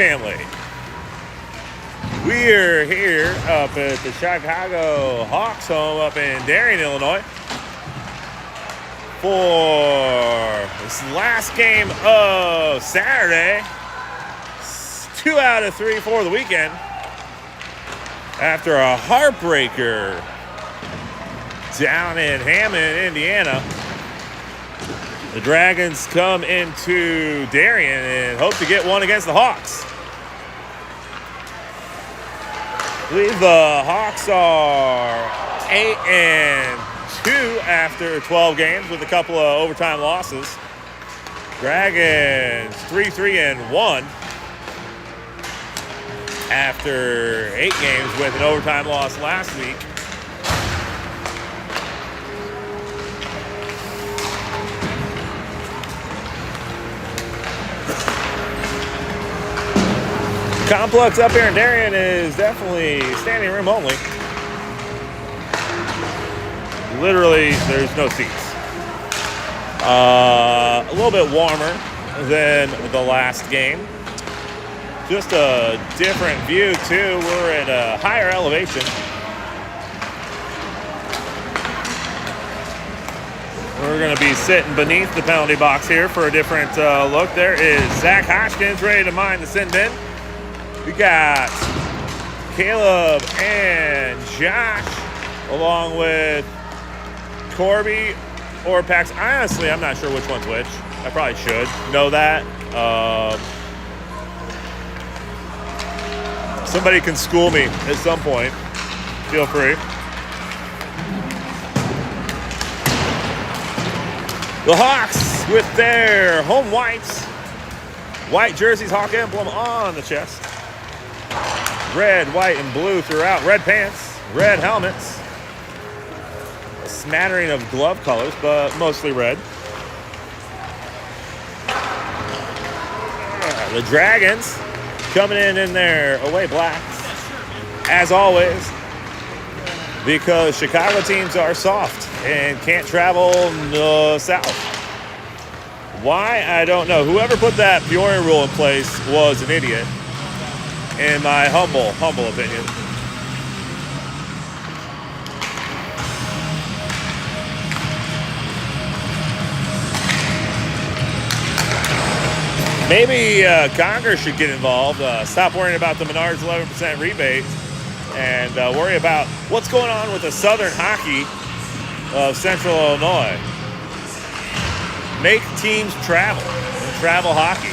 family. We're here up at the Chicago Hawks home up in Darien, Illinois, for this last game of Saturday. 2 out of 3 for the weekend. After a heartbreaker down in Hammond, Indiana, the Dragons come into Darien and hope to get one against the Hawks. I believe the Hawks are 8-2 after 12 games with a couple of overtime losses. Dragons 3-1 after 8 games with an overtime loss last week. Complex up here in Darien is definitely standing room only. Literally, there's no seats. A little bit warmer than the last game. Just a different view, too. We're at a higher elevation. We're going to be sitting beneath the penalty box here for a different look. There is Zach Hodgkins ready to mine the sin bin. We got Caleb and Josh, along with Corby or Pax. Honestly, I'm not sure which one's which. I probably should know that. Somebody can school me at some point. Feel free. The Hawks with their home whites. White jerseys, Hawk emblem on the chest. Red, white, and blue throughout. Red pants, red helmets. A smattering of glove colors, but mostly red. The Dragons coming in their away blacks, as always, because Chicago teams are soft and can't travel south. Why? I don't know. Whoever put that Peoria rule in place was an idiot, in my humble opinion. Maybe Congress should get involved. Stop worrying about the Menards 11% rebate and worry about what's going on with the Southern Hockey of Central Illinois. Make teams travel and travel hockey.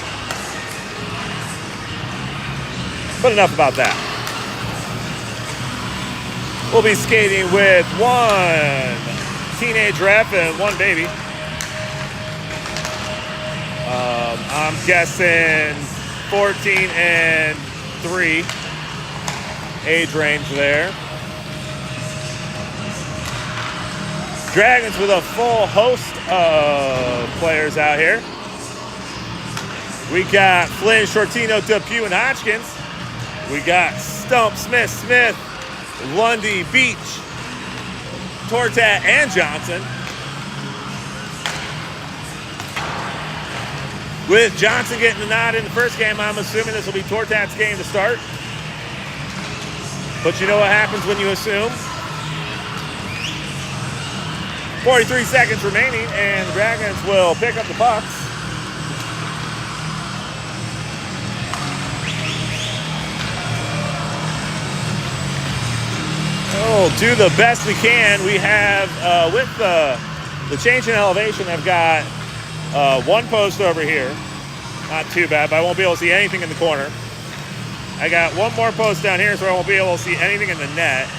But enough about that. We'll be skating with 1 teenage rep and 1 baby. I'm guessing 14 and 3 age range there. Dragons with a full host of players out here. We got Flynn, Sciortino, Peewee, and Hodgkins. We got Stump, Smith, Lundy, Beach, Tortat, and Johnson. With Johnson getting the nod in the first game, I'm assuming this will be Tortat's game to start. But you know what happens when you assume? 43 seconds remaining, and the Dragons will pick up the pucks. We'll do the best we can. We have, with the change in elevation, I've got 1 post over here. Not too bad, but I won't be able to see anything in the corner. I got 1 more post down here, so I won't be able to see anything in the net.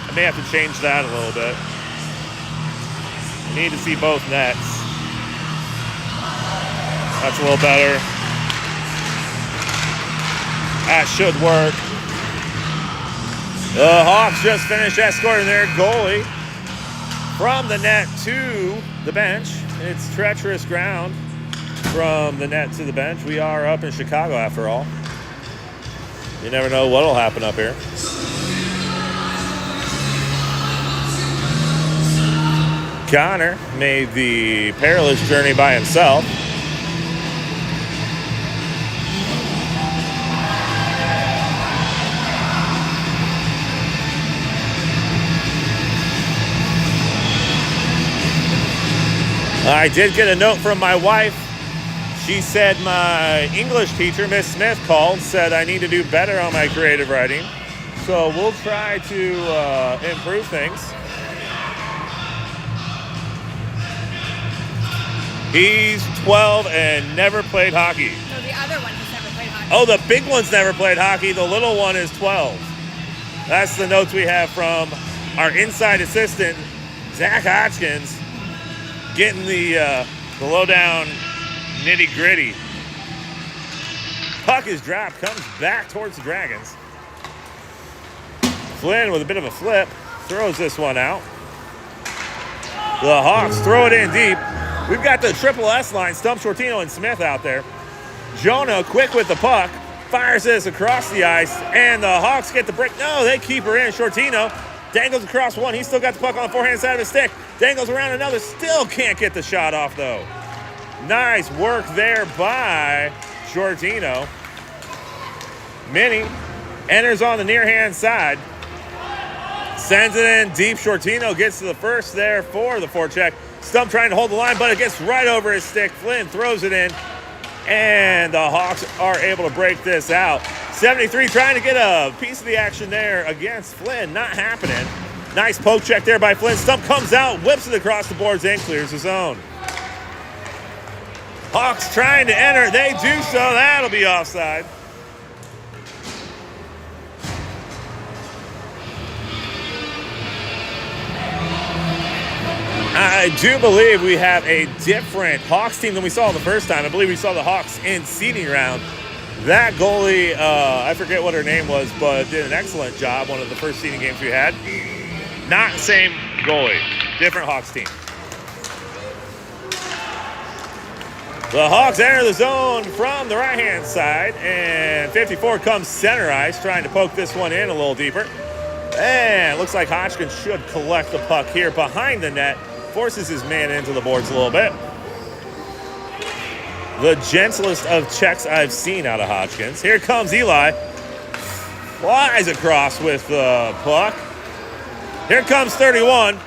I may have to change that a little bit. I need to see both nets. That's a little better. That should work. The Hawks just finished escorting their goalie from the net to the bench. It's treacherous ground from the net to the bench. We are up in Chicago after all. You never know what'll happen up here. Connor made the perilous journey by himself. I did get a note from my wife. She said my English teacher, Miss Smith, called, said I need to do better on my creative writing. So we'll try to improve things. He's 12 and never played hockey. So the other one has never played hockey. Oh, the big one's never played hockey. The little one is 12. That's the notes we have from our inside assistant, Zach Hodgkins, getting the lowdown nitty-gritty. Puck is dropped, comes back towards the Dragons. Flynn with a bit of a flip, throws this one out. The Hawks throw it in deep. We've got the triple S line, Stump, Sciortino, and Smith out there. Jonah quick with the puck, fires this across the ice, and the Hawks get the break. No, they keep her in. Sciortino dangles across one. He's still got the puck on the forehand side of his stick. Dangles around another. Still can't get the shot off, though. Nice work there by Sciortino. Minnie enters on the near-hand side. Sends it in deep. Sciortino gets to the first there for the forecheck. Stump trying to hold the line, but it gets right over his stick. Flynn throws it in, and the Hawks are able to break this out. 73 trying to get a piece of the action there against Flynn. Not happening. Nice poke check there by Flynn. Stump comes out, whips it across the boards, and clears the zone. Hawks trying to enter. They do so. That'll be offside. I do believe we have a different Hawks team than we saw the first time. I believe we saw the Hawks in seeding round. That goalie, I forget what her name was, but did an excellent job. One of the first seeding games we had. Not the same goalie. Different Hawks team. The Hawks enter the zone from the right-hand side, and 54 comes center ice, trying to poke this one in a little deeper. And looks like Hodgkins should collect the puck here behind the net. Forces his man into the boards a little bit. The gentlest of checks I've seen out of Hodgkins. Here comes Eli. Flies across with the puck. Here comes 31.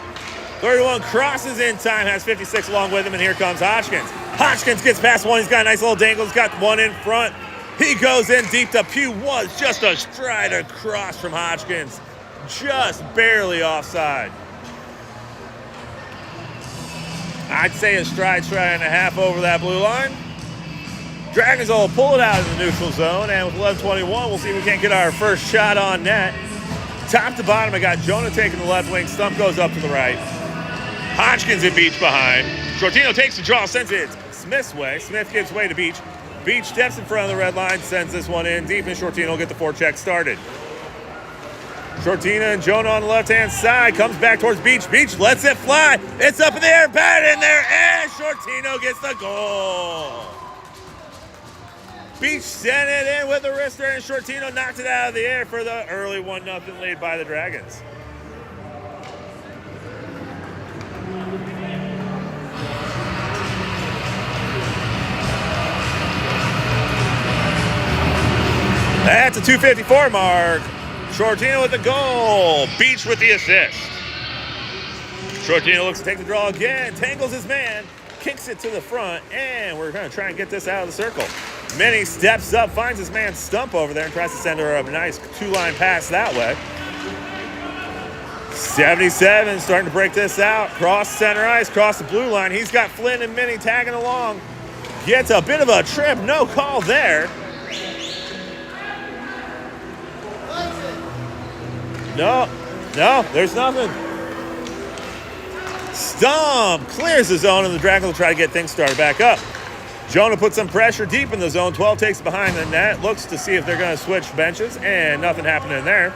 31 crosses in time, has 56 along with him, and here comes Hodgkins. Hodgkins gets past one. He's got a nice little dangle. He's got one in front. He goes in deep to Pew. Was just a stride across from Hodgkins. Just barely offside. I'd say a stride and a half over that blue line. Dragons will pull it out of the neutral zone, and with 11:21, we'll see if we can't get our first shot on net. Top to bottom, I got Jonah taking the left wing. Stump goes up to the right. Hodgkins and Beach behind. Sciortino takes the draw, sends it Smith's way. Smith gives way to Beach. Beach steps in front of the red line, sends this one in deep, and Sciortino will get the forecheck started. Sciortino and Jonah on the left-hand side. Comes back towards Beach. Beach lets it fly. It's up in the air, bad in there, and Sciortino gets the goal. Beach sent it in with the wrister, and Sciortino knocked it out of the air for the early 1-0 lead by the Dragons. That's a 2:54 mark. Sciortino with the goal. Beach with the assist. Sciortino looks to take the draw again. Tangles his man. Kicks it to the front. And we're going to try and get this out of the circle. Minnie steps up. Finds his man Stump over there. And tries to send her a nice two-line pass that way. 77 starting to break this out. Cross center ice. Cross the blue line. He's got Flynn and Minnie tagging along. Gets a bit of a trip. No call there. No, there's nothing. Stump clears the zone, and the Dragons will try to get things started back up. Jonah puts some pressure deep in the zone. 12 takes it behind the net. Looks to see if they're going to switch benches, and nothing happening there.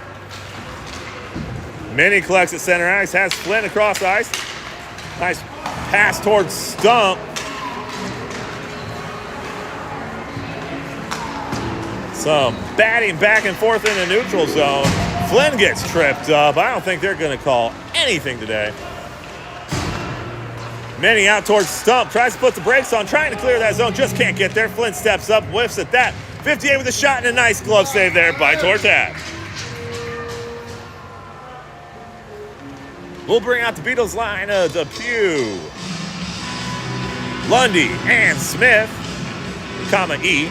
Minnie collects at center ice. Has Flynn across the ice. Nice pass towards Stump. Some batting back and forth in the neutral zone. Flynn gets tripped up. I don't think they're going to call anything today. Minnie out towards Stump. Tries to put the brakes on. Trying to clear that zone. Just can't get there. Flynn steps up. Whiffs at that. 58 with a shot and a nice glove save there by Tortat. We'll bring out the Beatles line of the Pew. Lundy and Smith, comma E.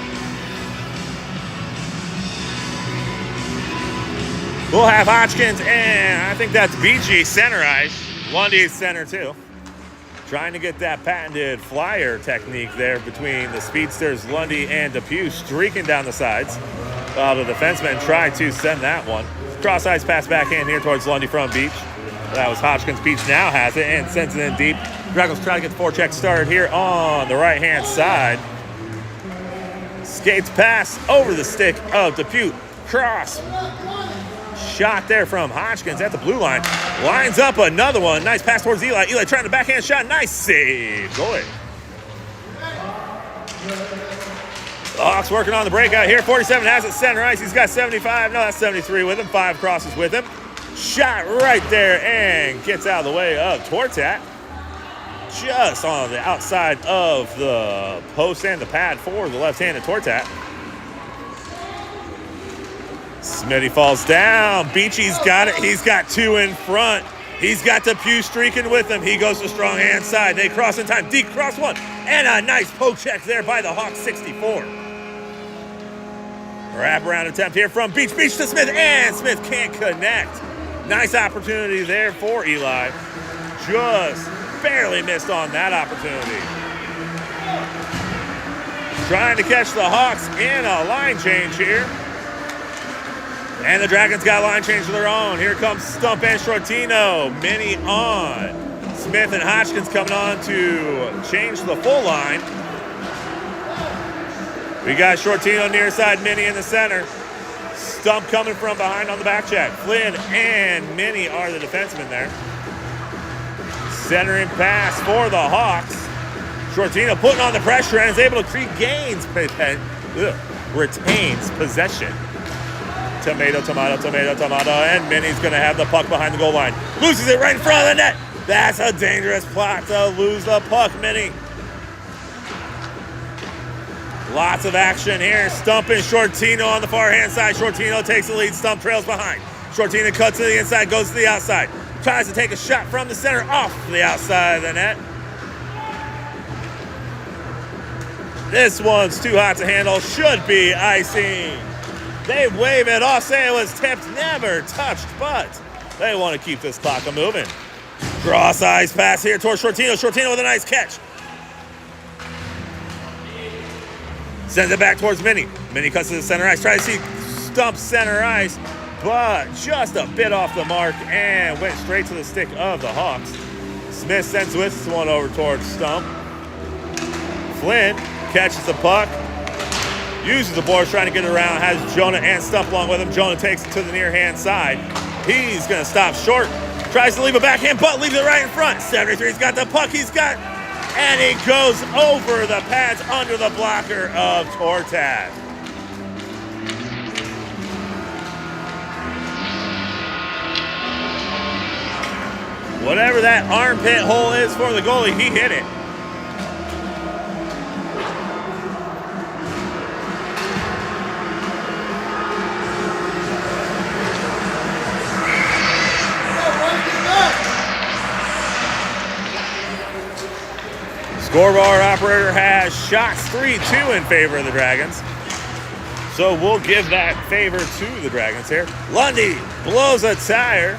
We'll have Hodgkins and I think that's BG center ice. Lundy's center too. Trying to get that patented flyer technique there between the speedsters Lundy and Peewee, streaking down the sides. While the defenseman tried to send that one. Cross ice pass backhand here towards Lundy from Beach. That was Hodgkins. Beach now has it and sends it in deep. Dragons try to get the forecheck started here on the right-hand side. Skates pass over the stick of Peewee. Cross. Shot there from Hodgkins at the blue line. Lines up another one. Nice pass towards Eli. Eli trying to backhand shot. Nice save. Goalie. Hawks working on the breakout here. 47 has it center ice. He's got 75. No, that's 73 with him. 5 crosses with him. Shot right there and gets out of the way of Tortat. Just on the outside of the post and the pad for the left-handed Tortat. Smitty falls down. Beachy's got it. He's got 2 in front. He's got Peewee streaking with him. He goes to strong hand side. They cross in time. Deep cross one. And a nice poke check there by the Hawks, 64. Wraparound attempt here from Beach. Beach to Smith. And Smith can't connect. Nice opportunity there for Eli. Just barely missed on that opportunity. Trying to catch the Hawks in a line change here. And the Dragons got a line change of their own. Here comes Stump and Sciortino. Mini on. Smith and Hodgkins coming on to change the full line. We got Sciortino near side, Mini in the center. Stump coming from behind on the back check. Flynn and Mini are the defensemen there. Centering pass for the Hawks. Sciortino putting on the pressure and is able to retains possession. Tomato, and Mini's going to have the puck behind the goal line. Loses it right in front of the net. That's a dangerous plot to lose the puck, Mini. Lots of action here. Stump and Sciortino on the far hand side. Sciortino takes the lead. Stump trails behind. Sciortino cuts to the inside, goes to the outside. Tries to take a shot from the center off the outside of the net. This one's too hot to handle. Should be icing. They wave it off, say it was tipped, never touched, but they want to keep this clock moving. Cross ice pass here towards Sciortino. Sciortino with a nice catch. Sends it back towards Mini. Mini cuts to the center ice. Try to see Stump center ice, but just a bit off the mark and went straight to the stick of the Hawks. Smith sends this one over towards Stump. Flynn catches the puck. Uses the boards, trying to get it around, has Jonah and Stump along with him. Jonah takes it to the near hand side. He's going to stop short. Tries to leave a backhand, but leaves it right in front. 73's got the puck. And he goes over the pads under the blocker of Tortat. Whatever that armpit hole is for the goalie, he hit it. Scoreboard operator has shots 3-2 in favor of the Dragons. So we'll give that favor to the Dragons here. Lundy blows a tire,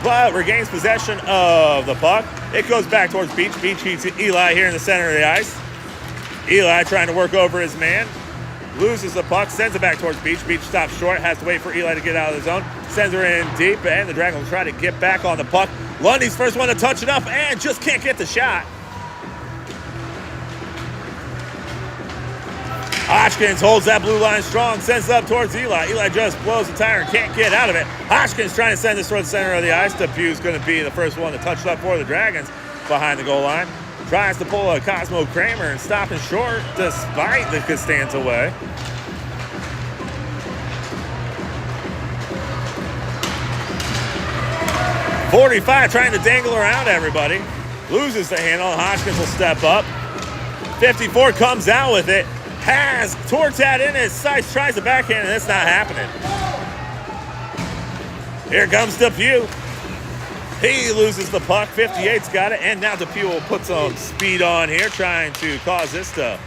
but regains possession of the puck. It goes back towards Beach. Beach heats Eli here in the center of the ice. Eli trying to work over his man. Loses the puck, sends it back towards Beach. Beach stops short, has to wait for Eli to get out of the zone. Sends her in deep, and the Dragons will try to get back on the puck. Lundy's first one to touch it up and just can't get the shot. Hodgkins holds that blue line strong, sends it up towards Eli. Eli just blows the tire and can't get out of it. Hodgkins trying to send this towards the center of the ice. Pewee's going to be the first one to touch it up for the Dragons behind the goal line. Tries to pull a Cosmo Kramer and stopping short despite the Costanza way. .45 trying to dangle around everybody. Loses the handle. Hodgkins will step up. 54 comes out with it. Has Tortat in his sights, tries the backhand, and it's not happening. Here comes Peewee. He loses the puck. 58's got it. And now Peewee will put some speed on here, trying to cause this to,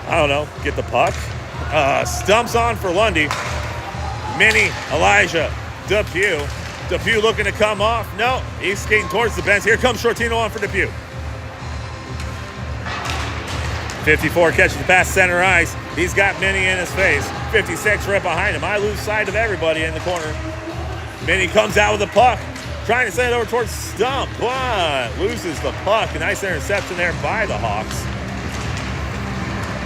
I don't know, get the puck. Stumps on for Lundy. Mini, Elijah, Peewee. Peewee looking to come off. No, he's skating towards the bench. Here comes Sciortino on for Peewee. 54 catches the pass center ice. He's got Mini in his face. 56 right behind him. I lose sight of everybody in the corner. Mini comes out with the puck, trying to send it over towards Stump, but loses the puck. A nice interception there by the Hawks.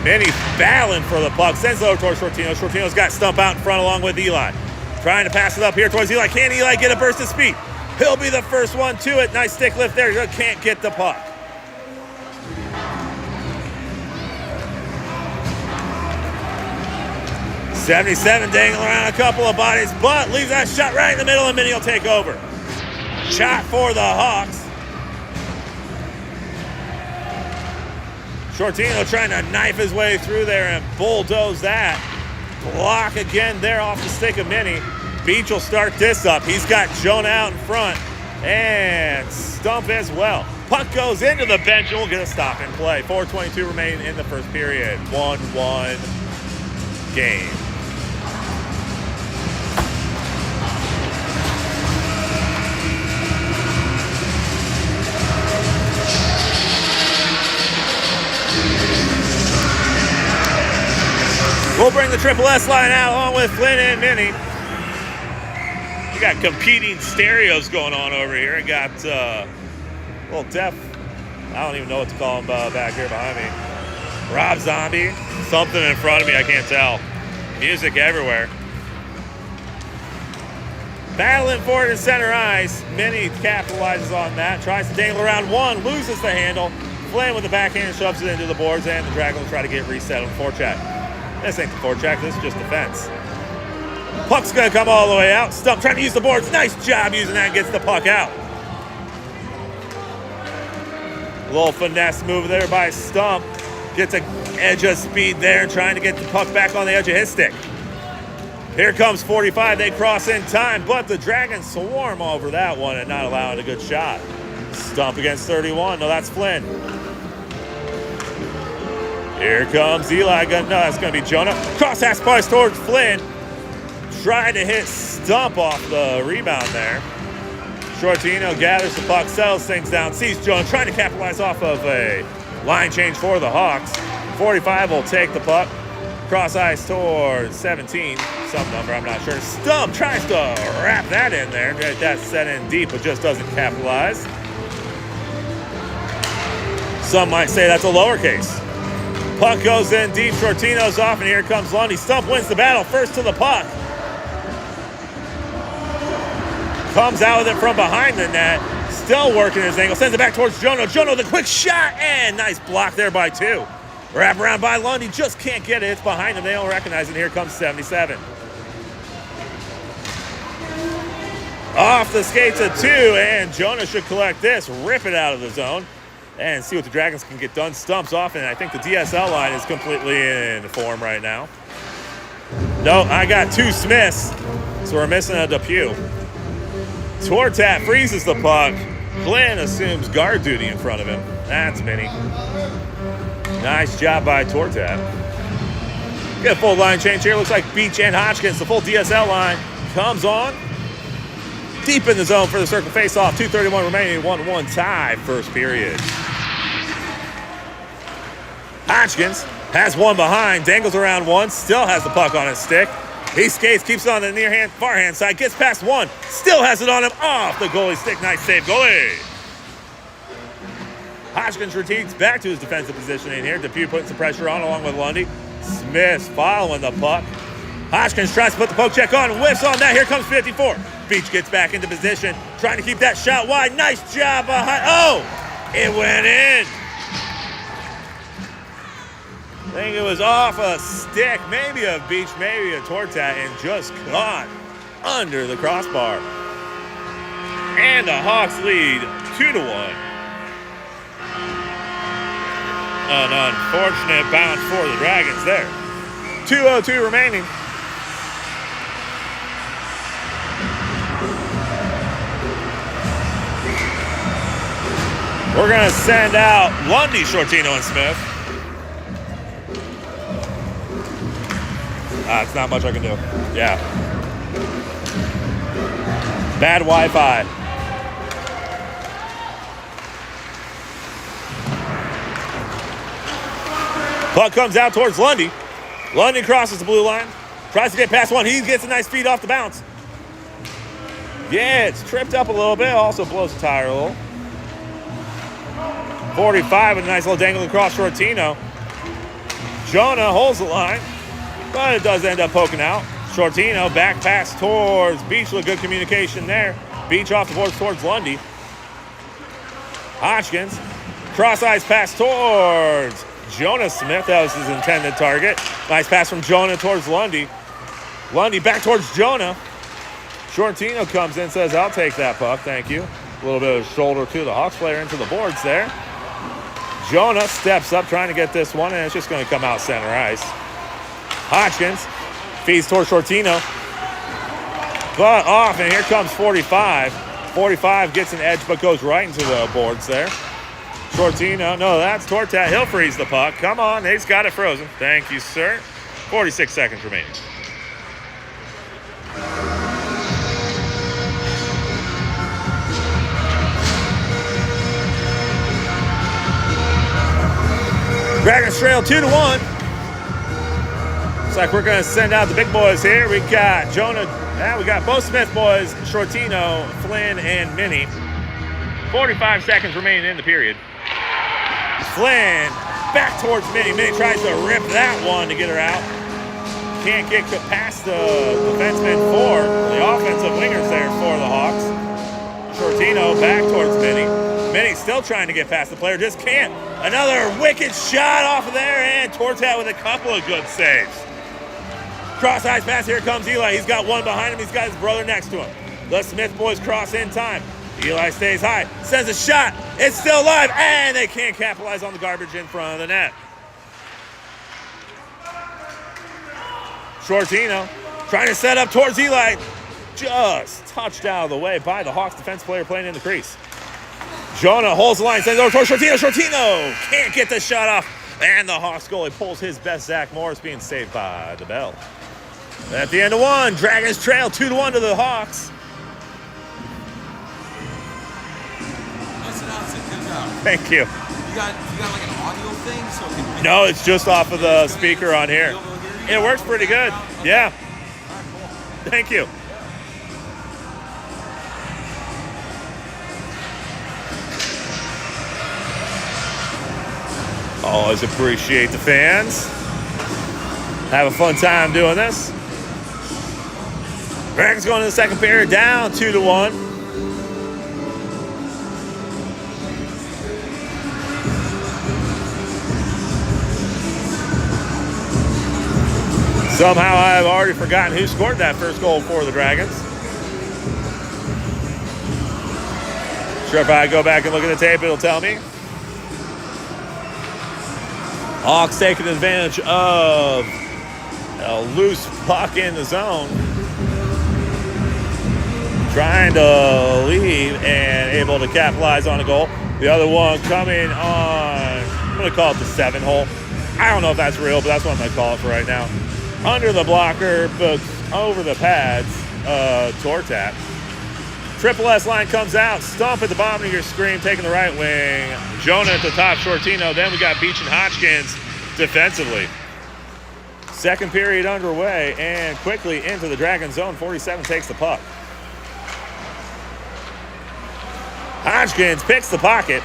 Mini battling for the puck, sends it over towards Sciortino. Sciortino's got Stump out in front along with Eli. Trying to pass it up here towards Eli. Can Eli get a burst of speed? He'll be the first one to it. Nice stick lift there. Can't get the puck. '77 dangling around a couple of bodies, but leaves that shot right in the middle, and Mini will take over. Shot for the Hawks. Sciortino trying to knife his way through there and bulldoze that. Block again there off the stick of Mini. Beach will start this up. He's got Jonah out in front and Stump as well. Puck goes into the bench and we'll get a stop and play. 4:22 remaining in the first period. 1-1 game. We'll bring the Triple S line out along with Flynn and Mini. We got competing stereos going on over here. I got a little deaf, I don't even know what to call him back here behind me. Rob Zombie, something in front of me, I can't tell. Music everywhere. Battling for it in center ice. Mini capitalizes on that, tries to dangle around one, loses the handle. Flynn with the backhand shoves it into the boards, and the Dragon will try to get reset on the forecheck. This ain't the forecheck, this is just defense. Puck's gonna come all the way out. Stump trying to use the boards. Nice job using that, gets the puck out. A little finesse move there by Stump. Gets an edge of speed there, trying to get the puck back on the edge of his stick. Here comes 45, they cross in time, but the Dragons swarm over that one and not allowing a good shot. Stump against 31, no, that's Flynn. Here comes Eli. No, that's going to be Jonah. Cross half pass towards Flynn. Trying to hit Stump off the rebound there. Sciortino gathers the puck, settles things down, sees Jonah trying to capitalize off of a line change for the Hawks. 45 will take the puck. Cross ice towards 17. Some number, I'm not sure. Stump tries to wrap that in there. That's set in deep, but just doesn't capitalize. Some might say that's a lowercase. Puck goes in deep, Sciortino's off, and here comes Lundy. Stump wins the battle, first to the puck. Comes out with it from behind the net, still working his angle, sends it back towards Jonah. Jonah with a quick shot, and nice block there by two. Wrap around by Lundy, just can't get it, it's behind him, they don't recognize it, here comes 77. Off the skates of two, and Jonah should collect this, rip it out of the zone. And see what the Dragons can get done. Stumps off, and I think the DSL line is completely in form right now. No, I got two Smiths, so we're missing a Peewee. Tortat freezes the puck. Flynn assumes guard duty in front of him. That's Mini. Nice job by Tortat. Get a full line change here. Looks like Beach and Hodgkins. The full DSL line comes on. Deep in the zone for the circle face-off. 2:31 remaining, 1-1 tie, first period. Hodgkins has one behind, dangles around one, still has the puck on his stick. He skates, keeps it on the far hand side, gets past one, still has it on him, off the goalie stick. Nice save, goalie. Hodgkins retreats back to his defensive position in here. Peewee putting some pressure on along with Lundy. Smith following the puck. Hodgkins tries to put the poke check on, whiffs on that. Here comes 54. Beach gets back into position, trying to keep that shot wide. Nice job behind. Oh, it went in. I think it was off a stick, maybe a Beach, maybe a Tortat, and just caught under the crossbar. And the Hawks lead 2-1. An unfortunate bounce for the Dragons there. 2:02 remaining. We're going to send out Lundy, Sciortino, and Smith. It's not much I can do. Yeah. Bad Wi-Fi. Puck comes out towards Lundy. Lundy crosses the blue line. Tries to get past one. He gets a nice feed off the bounce. Yeah, it's tripped up a little bit. Also blows the tire a little. 45 with a nice little dangle across Sciortino. Jonah holds the line, but it does end up poking out. Sciortino back pass towards Beach with good communication there. Beach off the boards towards Lundy. Hodgkins. Cross-ice pass towards Jonah Smith. That was his intended target. Nice pass from Jonah towards Lundy. Lundy back towards Jonah. Sciortino comes in, says, I'll take that puck, thank you. A little bit of shoulder to the Hawks player into the boards there. Jonah steps up trying to get this one, and it's just going to come out center ice. Hodgkins feeds towards Sciortino. But off, and here comes 45. 45 gets an edge, but goes right into the boards there. Sciortino, no, that's Tortat. He'll freeze the puck. Come on, he's got it frozen. Thank you, sir. 46 seconds remaining. Dragons trail 2-1. Looks like we're going to send out the big boys here. We got Jonah. We got both Smith boys, Sciortino, Flynn, and Minnie. 45 seconds remaining in the period. Flynn back towards Minnie. Minnie tries to rip that one to get her out. Can't get past the defenseman for the offensive wingers there for the Hawks. Sciortino back towards Minnie. Minnie still trying to get past the player, just can't. Another wicked shot off of there, and Tortat with a couple of good saves. Cross-ice pass, here comes Eli. He's got one behind him, he's got his brother next to him. The Smith boys cross in time. Eli stays high, sends a shot, it's still alive, and they can't capitalize on the garbage in front of the net. Sciortino trying to set up towards Eli. Just touched out of the way by the Hawks defense player playing in the crease. Jonah holds the line, sends it over towards Sciortino. Sciortino can't get the shot off. And the Hawks goalie pulls his best, Zach Morris, being saved by the bell. At the end of one, Dragons trail 2-1 to the Hawks. Thank you. You got like an audio thing? So it can no, it's just off of the speaker on here. It works pretty good. Yeah. Thank you. Always appreciate the fans. Have a fun time doing this. Dragons going to the second period, down 2-1. Somehow I've already forgotten who scored that first goal for the Dragons. Sure, if I go back and look at the tape, it'll tell me. Hawks taking advantage of a loose puck in the zone. Trying to leave and able to capitalize on a goal. The other one coming on, I'm going to call it the 7 hole. I don't know if that's real, but that's what I'm going to call it for right now. Under the blocker, but over the pads, Tortat. Triple S line comes out. Stump at the bottom of your screen, taking the right wing. Jonah at the top, Sciortino. Then we got Beach and Hodgkins defensively. Second period underway, and quickly into the Dragon zone. 47 takes the puck. Hodgkins picks the pocket.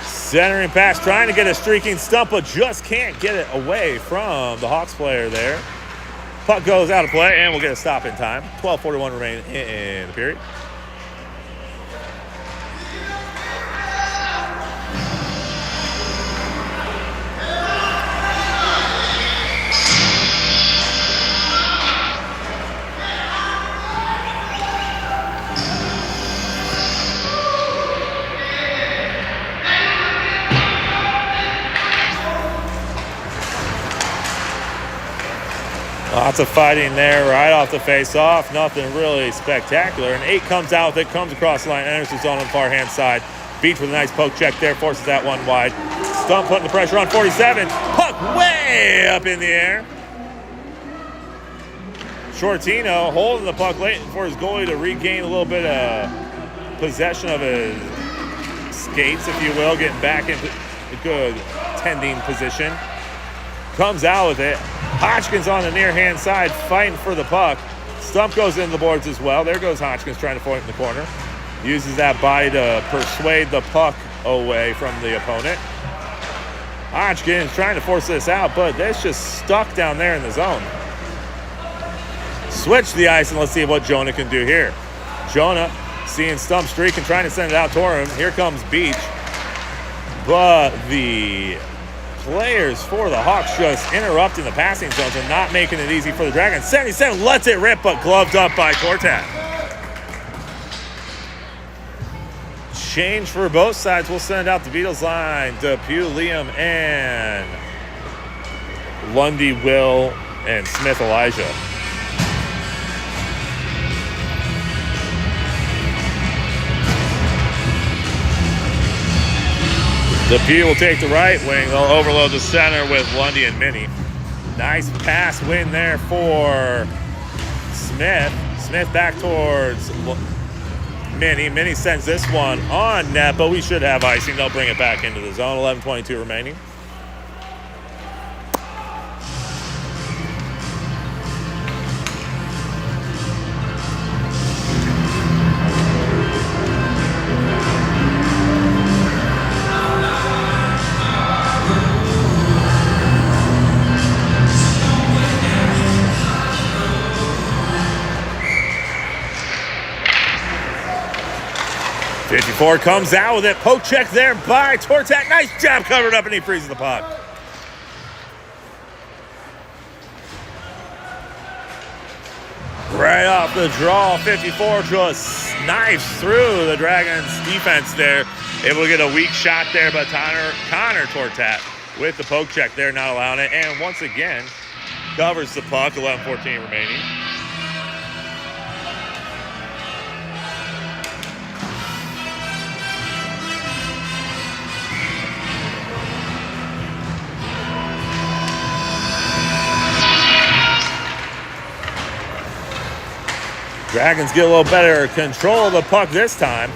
Centering pass, trying to get a streaking Stump, but just can't get it away from the Hawks player there. Puck goes out of play, and we'll get a stop in time. 12:41 remaining in the period. Lots of fighting there right off the face-off. Nothing really spectacular. An 8 comes out with it, comes across the line, enters the zone on the far-hand side. Beach with a nice poke check there, forces that one wide. Stump putting the pressure on 47. Puck way up in the air. Sciortino holding the puck late for his goalie to regain a little bit of possession of his skates, if you will, getting back into a good tending position. Comes out with it. Hodgkins on the near hand side fighting for the puck. Stump goes into the boards as well. There goes Hodgkins trying to point in the corner. Uses that body to persuade the puck away from the opponent. Hodgkins trying to force this out, but that's just stuck down there in the zone. Switch the ice, and let's see what Jonah can do here. Jonah seeing Stump streak and trying to send it out toward him. Here comes Beach. But the players for the Hawks just interrupting the passing zones and not making it easy for the Dragons. 77 lets it rip, but gloved up by Tortat. Change for both sides. We'll send out the Beatles line. Depew, Liam, and Lundy, Will, and Smith, Elijah. Depew will take the right wing. They'll overload the center with Lundy and Minnie. Nice pass win there for Smith. Smith back towards Minnie. Minnie sends this one on net, but we should have icing. They'll bring it back into the zone. 11:22 remaining. Ford comes out with it. Poke check there by Tortat. Nice job covered up, and he freezes the puck. Right off the draw, 54 just knives through the Dragons defense there. Able to get a weak shot there, but Connor Tortat with the poke check there, not allowing it. And once again, covers the puck, 11:14 remaining. Dragons get a little better control of the puck this time.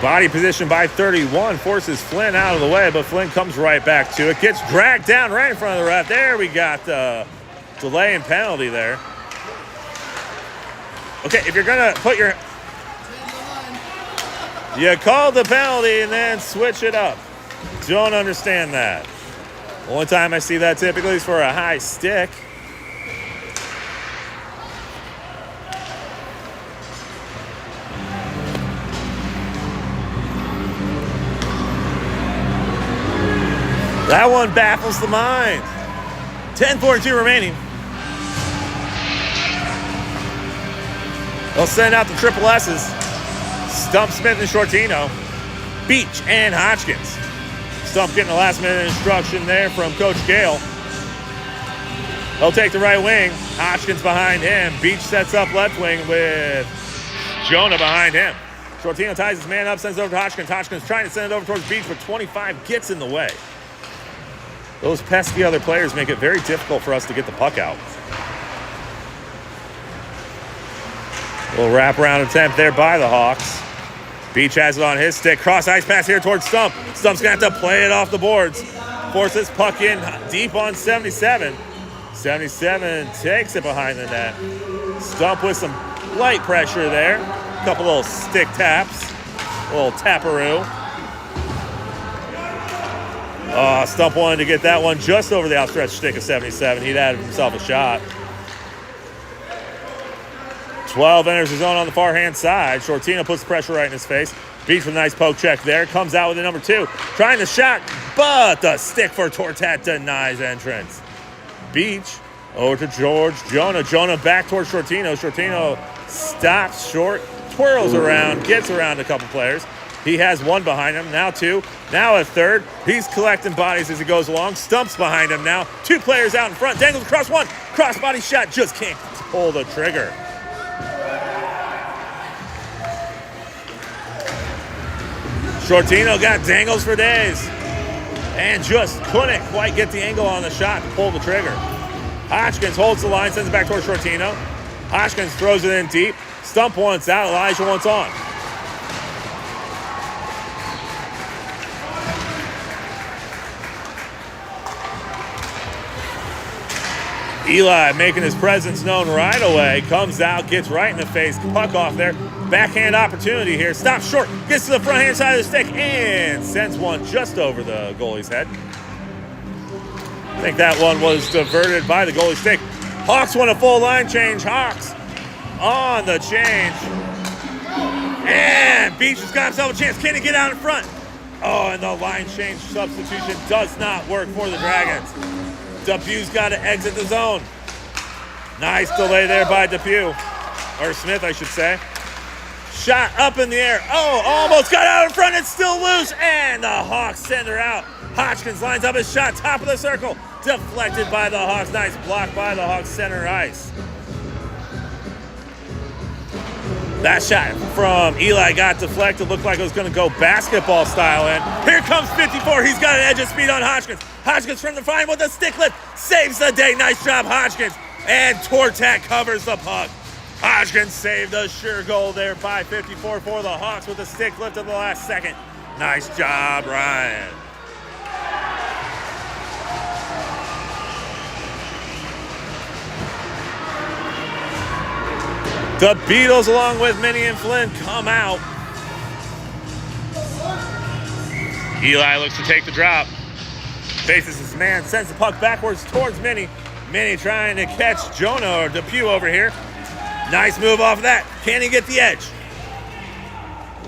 Body position by 31 forces Flynn out of the way, but Flynn comes right back to it. Gets dragged down right in front of the ref. There we got the delay and penalty there. Okay, if you're going to put your... You call the penalty and then switch it up. Don't understand that. Only time I see that typically is for a high stick. That one baffles the mind. 10:42 remaining. They'll send out the triple S's. Stump, Smith, and Sciortino. Beach and Hodgkins. Stump getting a last-minute instruction there from Coach Gale. They'll take the right wing. Hodgkins behind him. Beach sets up left wing with Jonah behind him. Sciortino ties his man up, sends it over to Hodgkins. Hodgkins trying to send it over towards Beach, but 25 gets in the way. Those pesky other players make it very difficult for us to get the puck out. Little wraparound attempt there by the Hawks. Beach has it on his stick. Cross ice pass here towards Stump. Stump's going to have to play it off the boards. Forces puck in deep on 77. 77 takes it behind the net. Stump with some light pressure there. A couple little stick taps. A little taparoo. Stump wanted to get that one just over the outstretched stick of 77. He'd added himself a shot. 12 enters the zone on the far-hand side. Sciortino puts the pressure right in his face. Beach with a nice poke check there. Comes out with the number 2. Trying the shot, but the stick for Tortat denies entrance. Beach over to George Jonah. Jonah back towards Sciortino. Sciortino stops short, twirls around, gets around a couple players. He has one behind him, now 2, now a third. He's collecting bodies as he goes along. Stumps behind him now. 2 players out in front. Dangles across one. Cross body shot, just can't pull the trigger. Sciortino got dangles for days and just couldn't quite get the angle on the shot to pull the trigger. Hodgkins holds the line, sends it back towards Sciortino. Hodgkins throws it in deep. Stump once out, Elijah once on. Eli making his presence known right away. Comes out, gets right in the face. Puck off there. Backhand opportunity here. Stops short. Gets to the front hand side of the stick and sends one just over the goalie's head. I think that one was diverted by the goalie's stick. Hawks want a full line change. Hawks on the change. And Beach has got himself a chance. Can he get out in front? Oh, and the line change substitution does not work for the Dragons. Depew's got to exit the zone. Nice delay there by Depew. Or Smith, I should say. Shot up in the air. Oh, almost got out in front. It's still loose. And the Hawks send her out. Hodgkins lines up his shot. Top of the circle. Deflected by the Hawks. Nice block by the Hawks center ice. That shot from Eli got deflected. Looked like it was going to go basketball style in. Here comes 54. He's got an edge of speed on Hodgkins. Hodgkins from the fine with a stick lift. Saves the day. Nice job, Hodgkins. And Tortak covers the puck. Hodgkins saved a sure goal there by 54 for the Hawks with a stick lift at the last second. Nice job, Ryan. The Beatles, along with Minnie and Flynn, come out. Eli looks to take the drop. Faces his man, sends the puck backwards towards Minnie. Minnie trying to catch Jonah or Depew over here. Nice move off of that. Can he get the edge?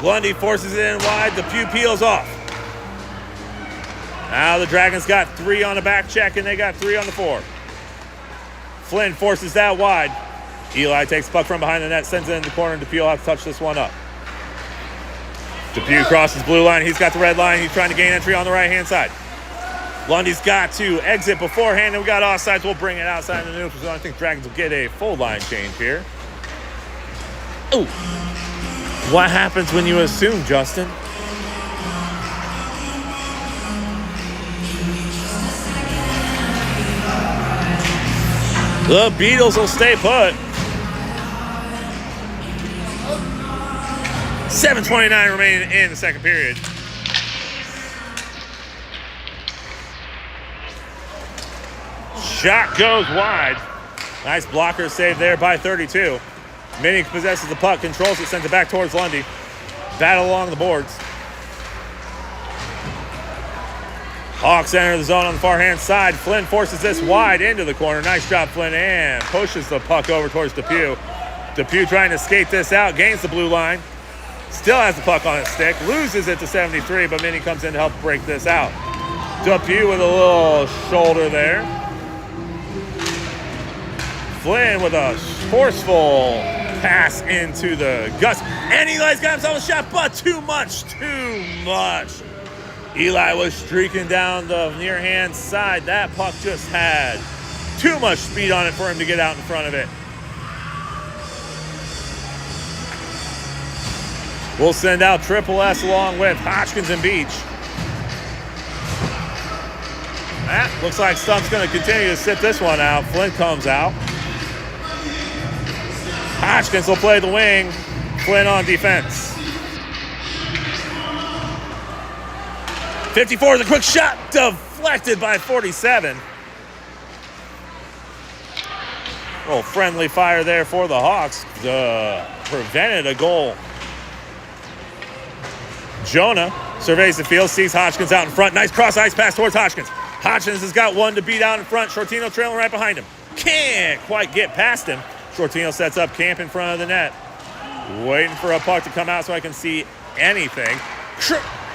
Lundy forces it in wide. Depew peels off. Now the Dragons got 3 on the back check, and they got 3 on the 4. Flynn forces that wide. Eli takes the puck from behind the net, sends it in the corner, and Depew will have to touch this one up. Depew crosses blue line. He's got the red line. He's trying to gain entry on the right-hand side. Lundy's got to exit beforehand, and we got offsides. We'll bring it outside in the neutral zone. I think Dragons will get a full line change here. Ooh. What happens when you assume, Justin? The Beatles will stay put. 7:29 remaining in the second period. Shot goes wide. Nice blocker save there by 32. Minnie possesses the puck, controls it, sends it back towards Lundy. Battle along the boards. Hawks enter the zone on the far hand side. Flynn forces this wide into the corner. Nice job, Flynn, and pushes the puck over towards Depew. Depew trying to skate this out, gains the blue line. Still has the puck on his stick, loses it to 73, but Minnie comes in to help break this out. Depew with a little shoulder there. Flynn with a forceful pass into the guts. And Eli's got himself a shot, but too much. Eli was streaking down the near hand side. That puck just had too much speed on it for him to get out in front of it. We'll send out Triple S along with Hodgkins and Beach. That looks like Stump's going to continue to sit this one out. Flynn comes out. Hodgkins will play the wing. Flynn on defense. 54 is a quick shot, deflected by 47. A little friendly fire there for the Hawks. Prevented a goal. Jonah surveys the field, sees Hodgkins out in front. Nice cross-ice pass towards Hodgkins. Hodgkins has got one to beat out in front. Sciortino trailing right behind him. Can't quite get past him. Sciortino sets up camp in front of the net. Waiting for a puck to come out so I can see anything.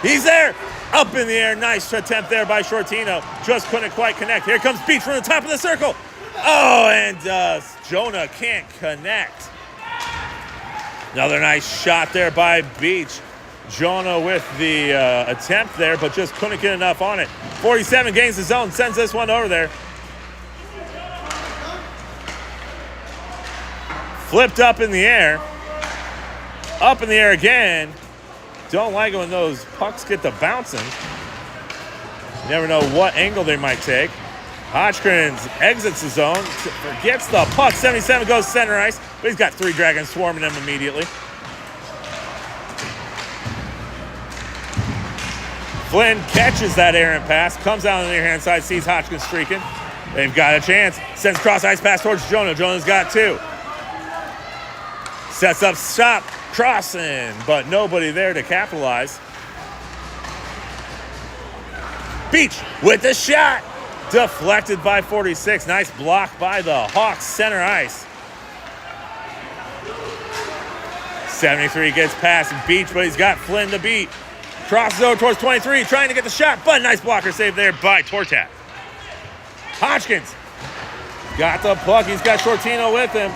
He's there. Up in the air. Nice attempt there by Sciortino. Just couldn't quite connect. Here comes Beach from the top of the circle. Oh, and Jonah can't connect. Another nice shot there by Beach. Jonah with the attempt there, but just couldn't get enough on it. 47 gains the zone, sends this one over there. Flipped up in the air. Up in the air again. Don't like it when those pucks get to bouncing. You never know what angle they might take. Hodgkins exits the zone, forgets the puck. 77 goes center ice, but he's got 3 Dragons swarming him immediately. Flynn catches that errant pass, comes out on the near hand side, sees Hodgkins streaking. They've got a chance. Sends cross ice pass towards Jonah. Jonah's got 2. Sets up shot, crossing, but nobody there to capitalize. Beach with the shot. Deflected by 46. Nice block by the Hawks center ice. 73 gets past Beach, but he's got Flynn to beat. Crosses over towards 23, trying to get the shot, but nice blocker save there by Tortat. Hodgkins got the puck. He's got Sciortino with him.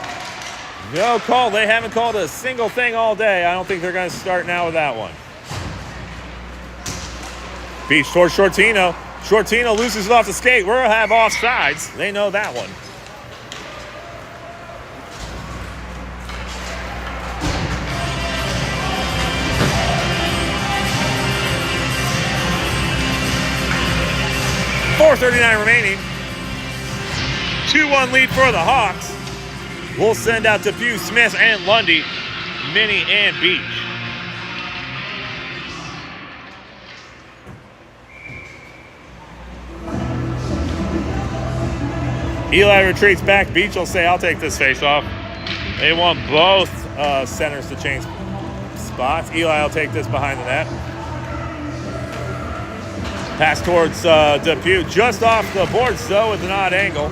No call. They haven't called a single thing all day. I don't think they're going to start now with that one. Beach towards Sciortino. Sciortino loses it off the skate. We'll have offsides. They know that one. .439 remaining. 2-1 lead for the Hawks. We'll send out to Pew, Smith, and Lundy, Minnie, and Beach. Eli retreats back. Beach will say, I'll take this face-off. They want both centers to change spots. Eli will take this behind the net. Pass towards Depew, just off the boards, though, with an odd angle.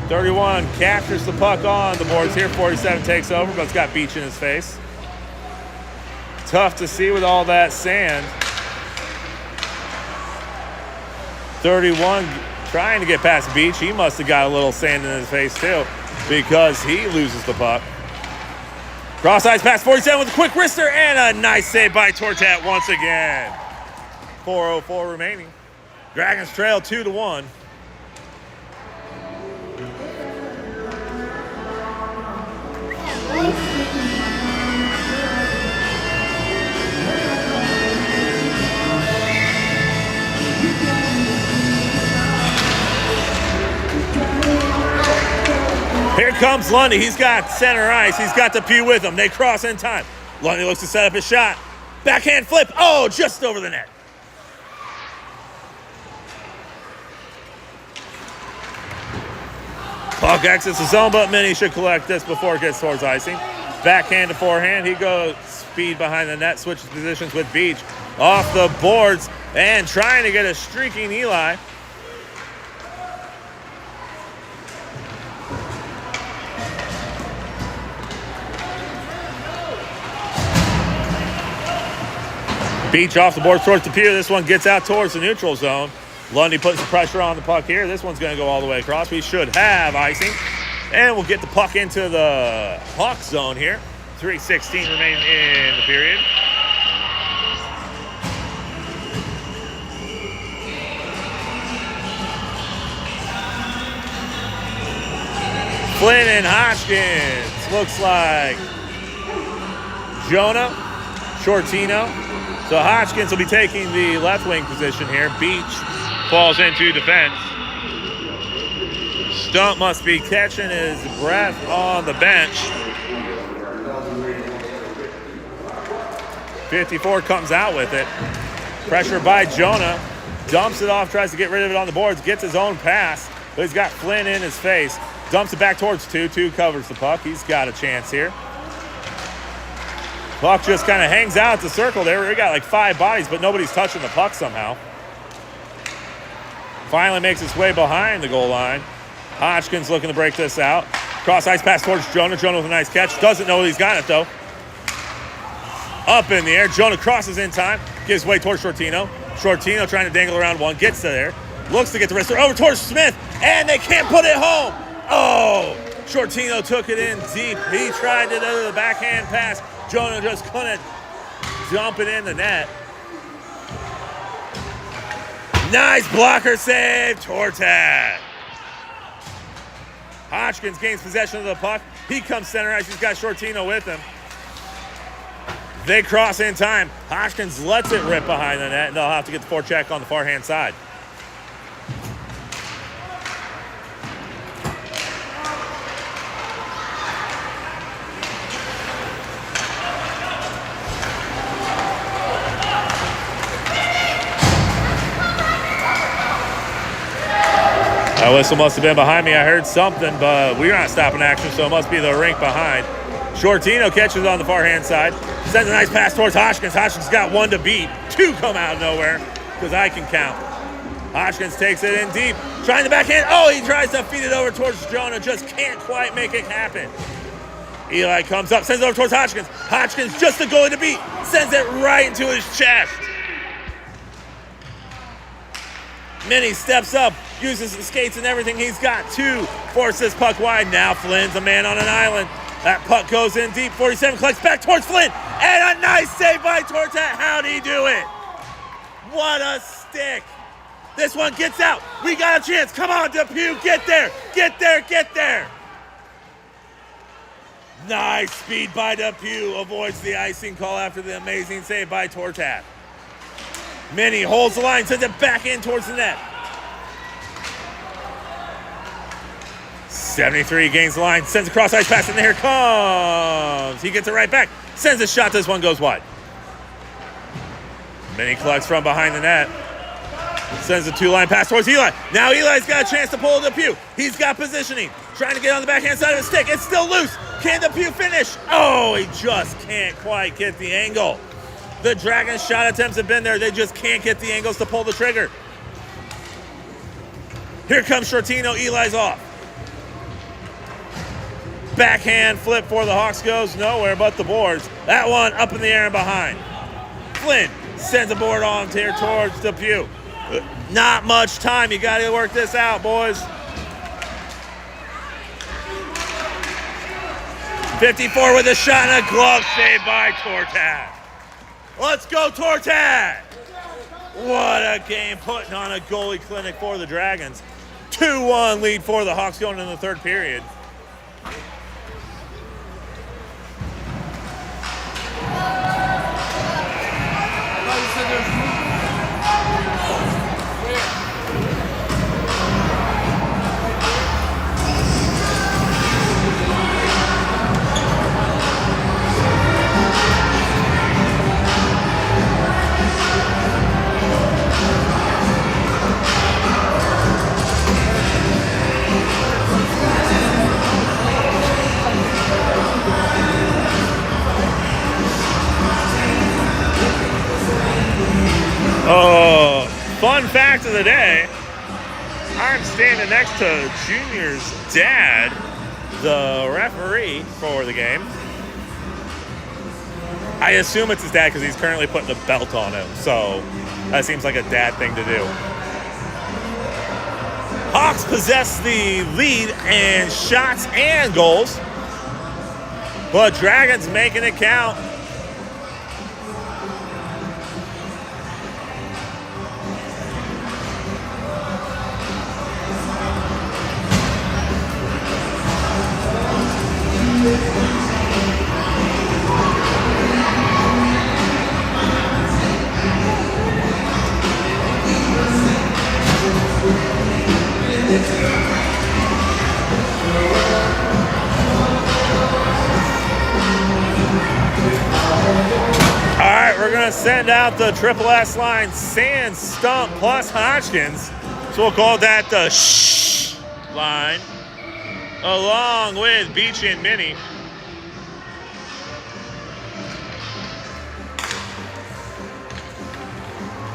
31 captures the puck on the boards here. 47 takes over, but it's got Beach in his face. Tough to see with all that sand. 31 trying to get past Beach. He must have got a little sand in his face, too, because he loses the puck. Cross ice pass, 47 with a quick wrister, and a nice save by Tortat once again. 4:04 remaining. Dragons trail 2-1. Here comes Lundy. He's got center ice. He's got the Pew with him. They cross in time. Lundy looks to set up his shot. Backhand flip. Oh, just over the net. Puck exits the zone, but Minnie should collect this before it gets towards icing. Backhand to forehand. He goes speed behind the net, switches positions with Beach. Off the boards and trying to get a streaking Eli. Beach off the boards towards the pier. This one gets out towards the neutral zone. Lundy puts the pressure on the puck here. This one's going to go all the way across. We should have icing. And we'll get the puck into the Hawk zone here. 3:16 remaining in the period. Flynn and Hodgkins. Looks like Jonah, Sciortino. So Hodgkins will be taking the left wing position here. Beach falls into defense. Stump must be catching his breath on the bench. 54 comes out with it. Pressure by Jonah. Dumps it off, tries to get rid of it on the boards. Gets his own pass, but he's got Flynn in his face. Dumps it back towards 2. 2 covers the puck. He's got a chance here. Puck just kind of hangs out at the circle there. We got like 5 bodies, but nobody's touching the puck somehow. Finally makes its way behind the goal line. Hodgkins looking to break this out. Cross ice pass towards Jonah. Jonah with a nice catch. Doesn't know he's got it, though. Up in the air. Jonah crosses in time. Gives way towards Sciortino. Sciortino trying to dangle around one. Gets to there. Looks to get the wrister over towards Smith. And they can't put it home. Oh! Sciortino took it in deep. He tried to do the backhand pass. Jonah just couldn't dump it in the net. Nice blocker save, Tortat. Hodgkins gains possession of the puck. He comes center ice. He's got Sciortino with him. They cross in time. Hodgkins lets it rip behind the net, and they'll have to get the forecheck on the far-hand side. That whistle must have been behind me. I heard something, but we're not stopping action, so it must be the rink behind. Sciortino catches on the far-hand side. Sends a nice pass towards Hodgkins. Hodgkins got one to beat. Two come out of nowhere, because I can count. Hodgkins takes it in deep. Trying the backhand. Oh, he tries to feed it over towards Jonah. Just can't quite make it happen. Eli comes up, sends it over towards Hodgkins. Hodgkins just a goalie to beat. Sends it right into his chest. Minnie steps up, uses the skates and everything he's got to force this puck wide. Now Flynn's a man on an island. That puck goes in deep. 47 collects back towards Flynn. And a nice save by Tortat. How'd he do it? What a stick. This one gets out. We got a chance. Come on, Depew. Get there. Get there. Get there. Nice speed by Depew. Avoids the icing call after the amazing save by Tortat. Minnie holds the line, sends it back in towards the net. 73 gains the line, sends a cross ice pass, and here comes. He gets it right back, sends a shot. This one goes wide. Minnie collects from behind the net. Sends a two-line pass towards Eli. Now Eli's got a chance to pull Depew. He's got positioning. Trying to get on the backhand side of his stick. It's still loose. Can Depew finish? Oh, he just can't quite get the angle. The Dragons' shot attempts have been there. They just can't get the angles to pull the trigger. Here comes Sciortino. Eli's off. Backhand flip for the Hawks goes nowhere but the boards. That one up in the air and behind. Flynn sends a board on here towards Depew. Not much time. You got to work this out, boys. 54 with a shot and a glove save by Tortat. Let's go, Tortat! What a game, putting on a goalie clinic for the Dragons. 2-1 lead for the Hawks going into the third period. Oh, fun fact of the day, I'm standing next to Junior's dad, the referee for the game. I assume it's his dad because he's currently putting a belt on him, so that seems like a dad thing to do. Hawks possess the lead in shots and goals, but Dragons making it count. We're going to send out the Triple S line, Sand, Stump, plus Hodgkins. So we'll call that the shh line, along with Beach and Minnie.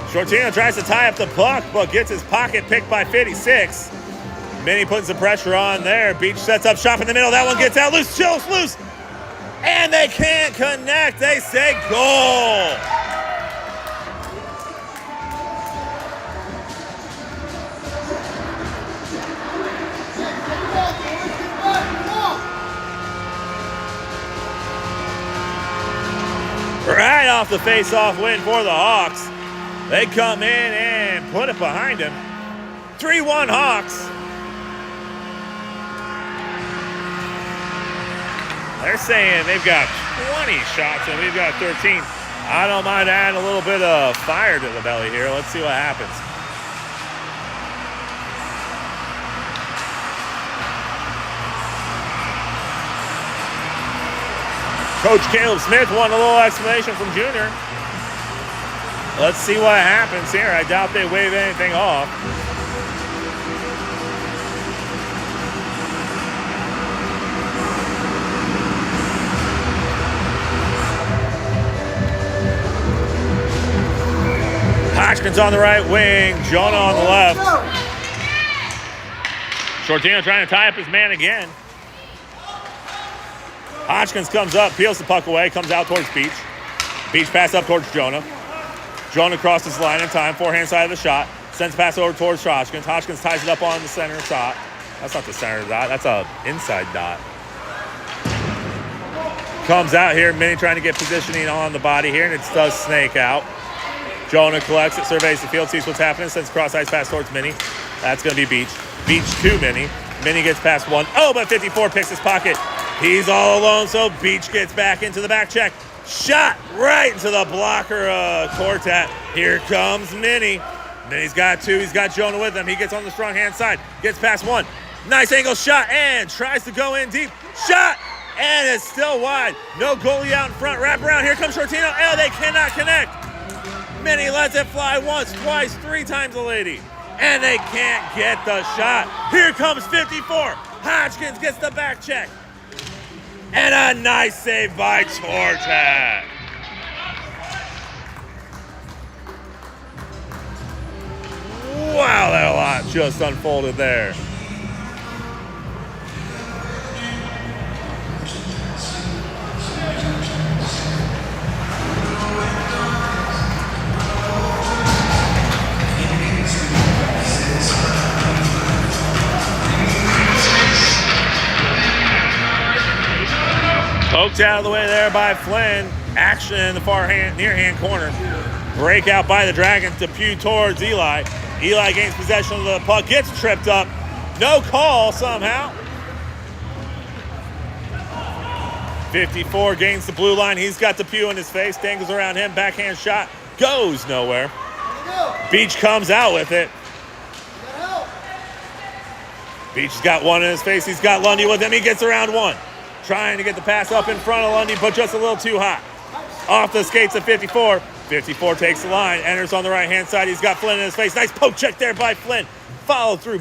Sciortino tries to tie up the puck, but gets his pocket picked by 56. Minnie puts the pressure on there. Beach sets up shop in the middle. That one gets out loose. Chills loose. And they can't connect. They say goal. Right off the face-off win for the Hawks. They come in and put it behind him. 3-1 Hawks. They're saying they've got 20 shots and we've got 13. I don't mind adding a little bit of fire to the belly here. Let's see what happens. Coach Caleb Smith wanted a little explanation from Junior. Let's see what happens here. I doubt they wave anything off. Hodgkins on the right wing, Jonah on the left. Sciortino trying to tie up his man again. Hodgkins comes up, peels the puck away, comes out towards Beach. Beach pass up towards Jonah. Jonah crosses the line in time, forehand side of the shot. Sends pass over towards Hodgkins. Hodgkins ties it up on the center shot. That's not the center dot, that's a inside dot. Comes out here, Minnie trying to get positioning on the body here, and it does snake out. Jonah collects it, surveys the field, sees what's happening, sends cross ice pass towards Minnie. That's going to be Beach. Beach to Minnie. Minnie gets past one. Oh, but 54 picks his pocket. He's all alone, so Beach gets back into the back check. Shot right into the blocker, Cortat. Here comes Minnie. Minnie's got two. He's got Jonah with him. He gets on the strong hand side. Gets past one. Nice angle shot and tries to go in deep. Shot! And it's still wide. No goalie out in front. Wrap around. Here comes Sciortino. Oh, they cannot connect. Minnie lets it fly once, twice, 3 times the lady. And they can't get the shot. Here comes 54. Hodgkins gets the back check. And a nice save by Tortak. Wow, that a lot just unfolded there. Poked out of the way there by Flynn. Action in the near hand corner. Breakout by the Dragons. Depew towards Eli. Eli gains possession of the puck. Gets tripped up. No call somehow. 54 gains the blue line. He's got Depew in his face. Dangles around him. Backhand shot. Goes nowhere. Beach comes out with it. Beach has got one in his face. He's got Lundy with him. He gets around one. Trying to get the pass up in front of Lundy, but just a little too hot. Off the skates of 54. 54 takes the line, enters on the right-hand side. He's got Flynn in his face. Nice poke check there by Flynn. Followed through